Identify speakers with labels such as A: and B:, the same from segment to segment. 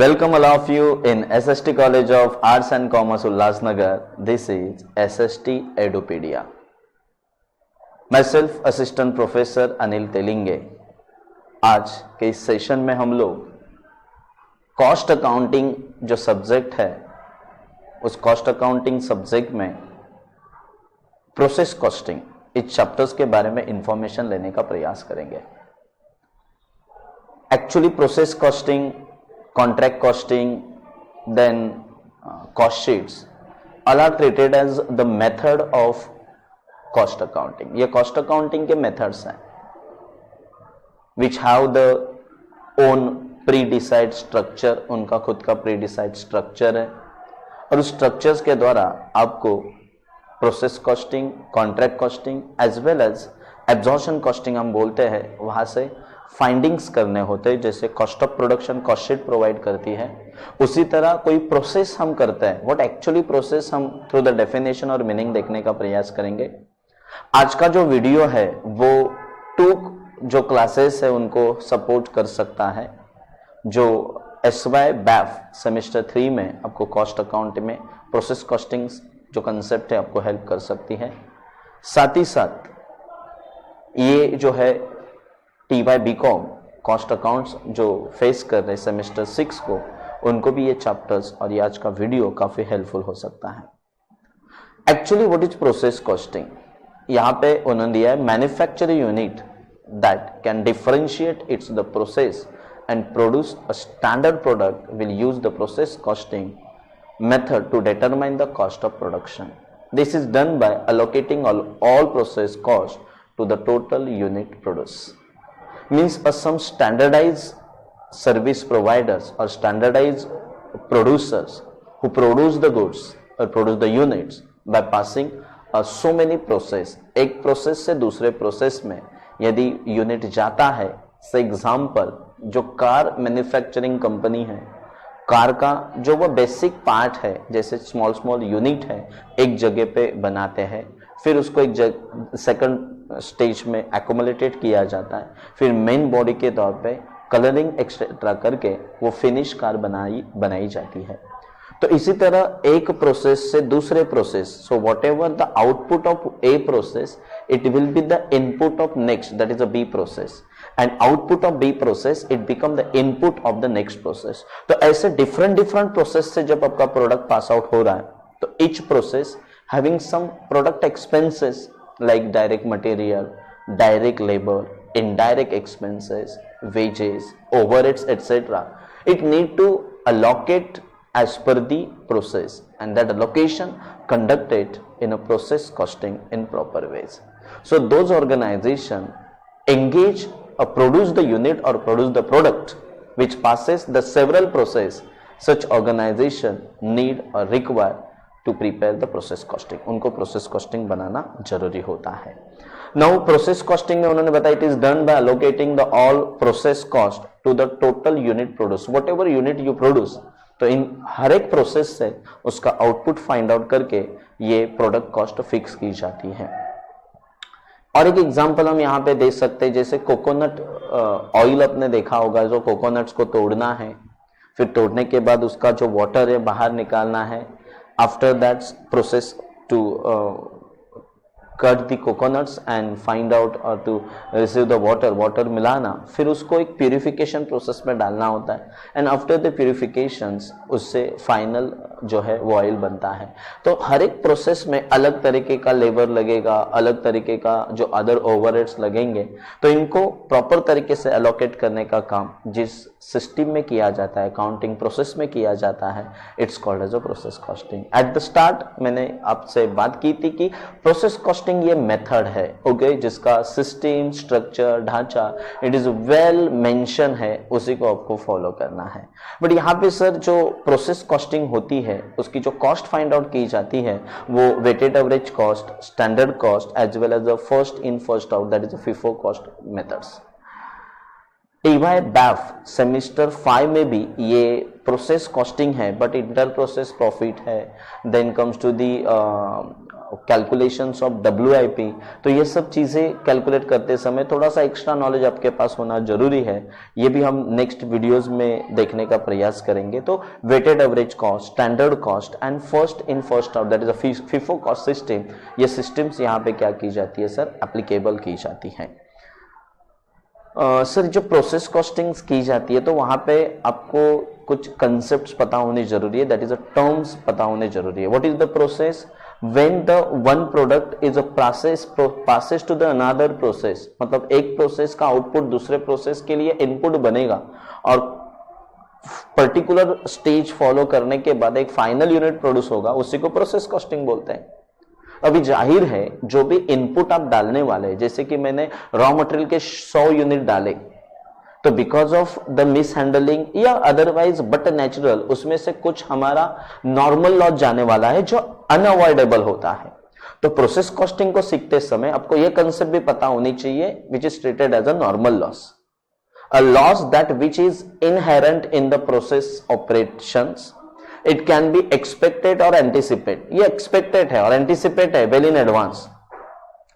A: Welcome all of you in SST College of Arts and Commerce Ulhasnagar. This is SST Edupedia. Myself Assistant Professor Anil Telinge. आज के इस session में हम लोग cost accounting जो subject है उस कॉस्ट अकाउंटिंग सब्जेक्ट में प्रोसेस कॉस्टिंग इस चैप्टर्स के बारे में इंफॉर्मेशन लेने का प्रयास करेंगे. Actually process costing, contract costing, then cost sheets all are treated as the method of cost accounting. ये cost accounting के methods हैं which have the own pre-decide structure. उनका खुद का pre-decide structure है और उस structures के द्वारा आपको process costing, contract costing as well as absorption costing हम बोलते हैं, वहां से फाइंडिंग्स करने होते हैं. जैसे cost of production cost sheet provide करती है, उसी तरह कोई प्रोसेस हम करते हैं. व्हाट एक्चुअली प्रोसेस, हम थ्रू द डेफिनेशन और मीनिंग देखने का प्रयास करेंगे. आज का जो वीडियो है वो 2 जो क्लासेस है उनको सपोर्ट कर सकता है. जो SY BAF सेमेस्टर 3 में आपको कॉस्ट अकाउंट में प्रोसेस कॉस्टिंग जो कंसेप्ट है आपको हेल्प कर सकती है. साथ ही साथ ये जो है TY BCom कॉस्ट अकाउंट्स जो फेस कर रहे सेमेस्टर 6 को, उनको भी ये चैप्टर्स और ये आज का वीडियो काफी हेल्पफुल हो सकता है. Actually what is process costing, यहाँ पे उन्होंने दिया है manufacturing unit that can differentiate its the process and produce a standard product will use the process costing method to determine the cost of production. This is done by allocating all process cost to the total unit produce. Means some standardized service providers or standardized producers who produce the goods or produce the units by passing so many process. एक process से दूसरे process में यदि unit जाता है, से example जो car manufacturing company है, कार का जो वो बेसिक पार्ट है, जैसे स्मॉल यूनिट है, एक जगह पे बनाते हैं, फिर उसको एक सेकंड स्टेज में एक्युमुलेटेड किया जाता है, फिर मेन बॉडी के तौर पे कलरिंग एक्सेट्रा करके वो फिनिश कार बनाई जाती है. तो इसी तरह एक प्रोसेस से दूसरे process, so whatever the output of a process it will be the input of next, that is A B process, and output of B process it become the input of the next process. तो ऐसे different process से जब आपका product pass out हो रहा है, तो each process having some product expenses like direct material, direct labor, indirect expenses, wages, overheads, etc. It need to allocate as per the process, and that allocation conducted in a process costing in proper ways. So those organization engage or produce the unit or produce the product which passes the several process. Such organization need or require to prepare the process costing. उनको process costing बनाना जरूरी होता है. Now process costing में उन्होंने बताया it is done by allocating the all process cost to the total unit produce. Whatever unit you produce, तो इन हर एक प्रोसेस से उसका आउटपुट फाइंड आउट करके ये प्रोडक्ट कॉस्ट फिक्स की जाती है. और एक एग्जांपल हम यहाँ पे दे सकते हैं, जैसे कोकोनट ऑयल आपने देखा होगा, जो कोकोनट्स को तोड़ना है, फिर तोड़ने के बाद उसका जो वाटर है बाहर निकालना है. After that process to cut the coconuts and find out or to receive the water मिलाना, फिर उसको एक प्यूरिफिकेशन प्रोसेस में डालना होता है, एंड आफ्टर द प्यूरिफिकेशंस उससे फाइनल जो है वो ऑयल बनता है. तो हर एक प्रोसेस में अलग तरीके का लेबर लगेगा, अलग तरीके का जो अदर ओवरहेड्स लगेंगे, तो इनको प्रॉपर तरीके से एलोकेट करने का काम जिस सिस्टम में किया जाता है, अकाउंटिंग प्रोसेस में किया जाता है, it's called as a process costing. At the start मैंने आपसे बात की थी कि प्रोसेस कॉस्टिंग ये मेथड है, ओके, जिसका सिस्टम, स्ट्रक्चर, ढांचा इट इज वेल मेंशन है, उसी को आपको फॉलो करना है. बट यहाँ पे सर जो प्रोसेस कॉस्टिंग होती है उसकी जो कॉस्ट फाइंड आउट की जाती है वो weighted average cost, standard cost as well as the first in first out, that is FIFO cost methods. TY BAF semester 5 में भी ये प्रोसेस कॉस्टिंग है, बट इंटर प्रोसेस प्रॉफिट है. Then comes to the calculations of WIP, तो ये सब चीजें calculate करते समय थोड़ा सा एक्स्ट्रा नॉलेज आपके पास होना जरूरी है। ये भी हम नेक्स्ट वीडियोस में देखने का प्रयास करेंगे। तो weighted average cost, standard cost and first in first out, that is a FIFO cost system, ये सिस्टम्स यहाँ पे क्या की जाती है सर, एप्लीकेबल की जाती है। सर जो प्रोसेस कॉस्टिंग्स की जाती है तो वहां पे आपको कुछ कंसेप्ट्स पता होने जरूरी है, दैट इज अ टर्म्स पता होने जरूरी है। What is the process? When the one product is a process passes to the another process, मतलब एक प्रोसेस का आउटपुट दूसरे प्रोसेस के लिए इनपुट बनेगा और पर्टिकुलर स्टेज फॉलो करने के बाद एक फाइनल यूनिट प्रोड्यूस होगा, उसी को प्रोसेस कॉस्टिंग बोलते हैं। अभी जाहिर है जो भी इनपुट आप डालने वाले, जैसे कि मैंने रॉ मटेरियल के 100 यूनिट डाले, तो because of the miss handling या अदरवाइज बट नेचुरल, उसमें से कुछ हमारा नॉर्मल लॉस जाने वाला है जो अनअवॉइडेबल होता है। तो प्रोसेस कॉस्टिंग को सीखते समय आपको यह कंसेप्ट भी पता होनी चाहिए, which is treated as a normal loss, a loss that which is inherent in the process operations. It can be expected और एंटिसिपेट, ये एक्सपेक्टेड है और एंटिसिपेट है well in advance.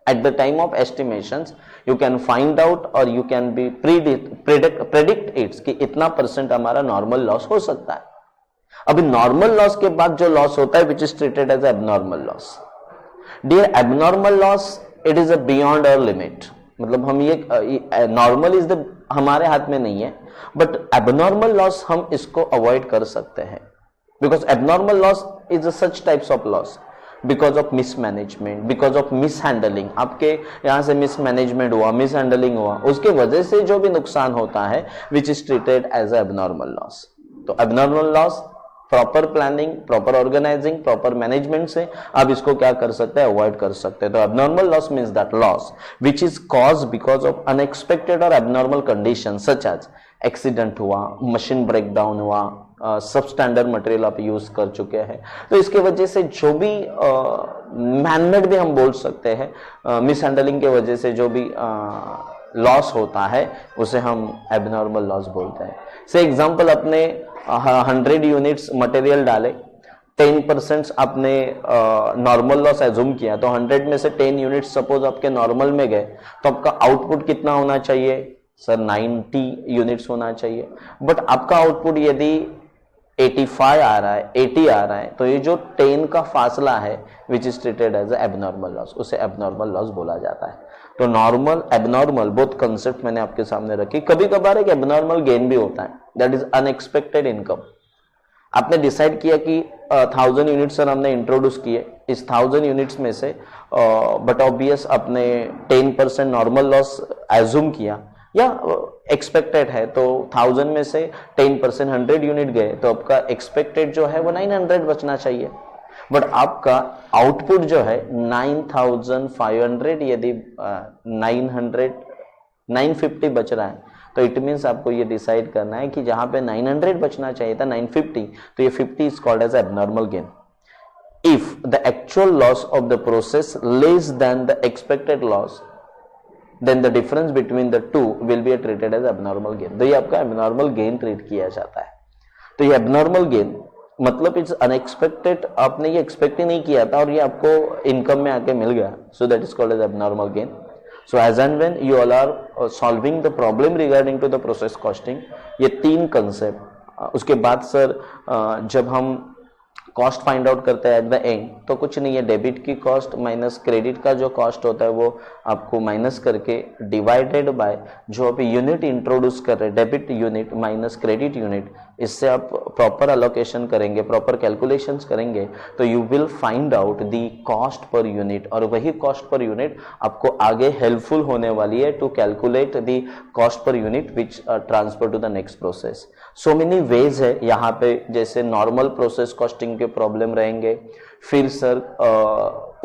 A: At the time of estimations you can find out और you can be predict its कि इतना % हमारा normal loss हो सकता है। अभी नॉर्मल लॉस के बाद जो लॉस होता है which is treated as abnormal loss. Dear abnormal loss, it is a beyond our limit, मतलब हम ये नॉर्मल इज द हमारे हाथ में नहीं है, बट एबनॉर्मल लॉस हम इसको अवॉइड कर सकते हैं, because abnormal loss is a such types of loss because of mismanagement, because of mishandling, आपके यहाँ से mismanagement हुआ, mishandling हुआ, उसके वजह से जो भी नुकसान होता है which is treated as a abnormal loss। तो abnormal loss proper planning, proper organizing, proper management से आप इसको क्या कर सकते हैं, अवॉइड कर सकते हैं। तो abnormal loss means that loss which is caused because of unexpected और abnormal conditions such as accident हुआ, मशीन ब्रेकडाउन हुआ, सब स्टैंडर्ड मटेरियल आप यूज कर चुके हैं, तो इसके वजह से जो भी मैनमेड भी हम बोल सकते हैं, मिस हैंडलिंग के वजह से जो भी लॉस होता है उसे हम एबनॉर्मल लॉस बोलते हैं। से एग्जांपल, अपने 100 यूनिट्स मटेरियल डाले, 10% आपने नॉर्मल लॉस एज्यूम किया, तो 100 में से 10 यूनिट्स सपोज आपके नॉर्मल में गए, तो आपका आउटपुट कितना होना चाहिए सर, 90 यूनिट्स होना चाहिए। बट आपका आउटपुट यदि 85 आ रहा है, 80 आ रहा है, तो ये जो 10 का फासला है which is treated as abnormal loss, उसे एबनॉर्मल लॉस बोला जाता है। तो नॉर्मल, एबनॉर्मल बोथ कंसेप्ट मैंने आपके सामने रखी। कभी कभार एक एबनॉर्मल गेन भी होता है, दैट इज अनएक्सपेक्टेड इनकम। आपने डिसाइड किया कि 1000 यूनिट्स सर हमने इंट्रोड्यूस किए, इस 1000 यूनिट्स में से बट ऑब्वियस आपने 10% नॉर्मल लॉस एज्यूम किया या एक्सपेक्टेड है, तो 1000 में से 10% 100 यूनिट गए, तो आपका एक्सपेक्टेड जो है वो 900 बचना चाहिए। बट आपका आउटपुट जो है 9500, यदि 950 बच रहा है, तो इट मीन्स आपको ये डिसाइड करना है कि जहां पे 900 बचना चाहिए था 950, तो ये 50 is called as abnormal gain. If the actual loss of the process less than the expected loss, then the difference between the two will be treated as abnormal gain। तो ये आपका abnormal gain ट्रीट किया जाता है। तो ये abnormal gain मतलब it's unexpected, आपने ये एक्सपेक्ट ही नहीं किया था और ये आपको इनकम में आके मिल गया, so that is called as abnormal gain। So as and when you all are solving the problem regarding to the process costing, ये 3 कंसेप्ट, उसके बाद सर जब हम कॉस्ट फाइंड आउट करते हैं एट द एंड, तो कुछ नहीं है, डेबिट की कॉस्ट माइनस क्रेडिट का जो कॉस्ट होता है वो आपको माइनस करके डिवाइडेड बाय जो अभी यूनिट इंट्रोड्यूस कर रहे हैं, debit unit minus credit unit, इससे आप प्रॉपर अलोकेशन करेंगे, प्रॉपर कैलकुलेशंस करेंगे, तो you will find out the cost per unit, और वही कॉस्ट पर यूनिट आपको आगे हेल्पफुल होने वाली है to calculate the cost per unit which transfer to the next process. So many ways है यहाँ पे, जैसे नॉर्मल प्रोसेस कॉस्टिंग के प्रॉब्लम रहेंगे, फिर सर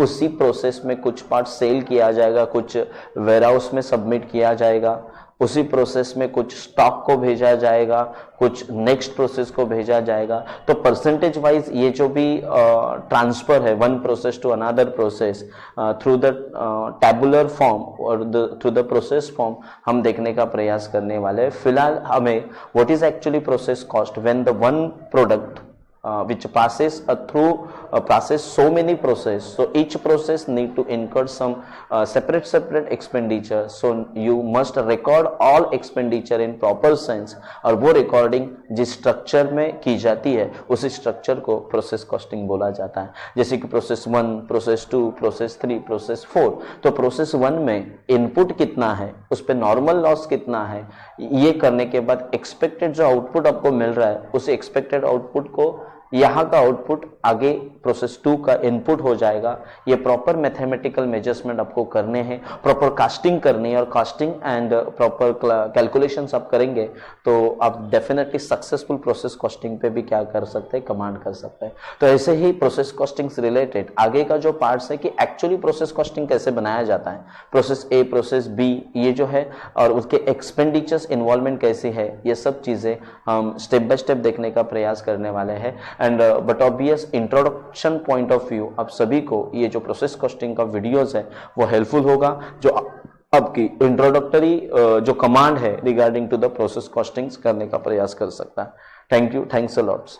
A: उसी प्रोसेस में कुछ पार्ट सेल किया जाएगा, कुछ वेयरहाउस में सबमिट किया जाएगा, उसी प्रोसेस में कुछ स्टॉक को भेजा जाएगा, कुछ नेक्स्ट प्रोसेस को भेजा जाएगा। तो परसेंटेज वाइज ये जो भी ट्रांसफर है one process to another process through the tabular form और थ्रू द प्रोसेस फॉर्म हम देखने का प्रयास करने वाले हैं। फिलहाल हमें what is actually process cost when the one product which passes through passes so many process, so each process need to incur some separate expenditure, so you must record all expenditure in proper sense, और वो recording जिस structure में की जाती है उसी structure को process costing बोला जाता है। जैसे कि प्रोसेस 1, प्रोसेस 2, प्रोसेस 3, प्रोसेस 4। तो प्रोसेस 1 में इनपुट कितना है, उस पर नॉर्मल लॉस कितना है, ये करने के बाद एक्सपेक्टेड जो आउटपुट आपको मिल रहा है उस एक्सपेक्टेड आउटपुट को यहाँ का आउटपुट आगे प्रोसेस 2 का इनपुट हो जाएगा। ये प्रॉपर मैथमेटिकल मेजरमेंट आपको करने हैं, प्रॉपर कास्टिंग करनी है, और कास्टिंग एंड प्रॉपर कैलकुलेशंस आप करेंगे तो आप डेफिनेटली सक्सेसफुल प्रोसेस कॉस्टिंग पे भी क्या कर सकते हैं, कमांड कर सकते हैं। तो ऐसे ही प्रोसेस कॉस्टिंग से रिलेटेड आगे का जो पार्ट्स है कि एक्चुअली प्रोसेस कॉस्टिंग कैसे बनाया जाता है, प्रोसेस ए, प्रोसेस बी, ये जो है, और उसके एक्सपेंडिचर्स इन्वॉल्वमेंट कैसी है, ये सब चीजें हम स्टेप बाय स्टेप देखने का प्रयास करने वाले हैं। And but obvious introduction point of view आप सभी को ये जो प्रोसेस कॉस्टिंग का वीडियोस है वो हेल्पफुल होगा, जो आपकी इंट्रोडक्टरी जो कमांड है regarding to the process costings करने का प्रयास कर सकता है। Thank you, thanks a lot.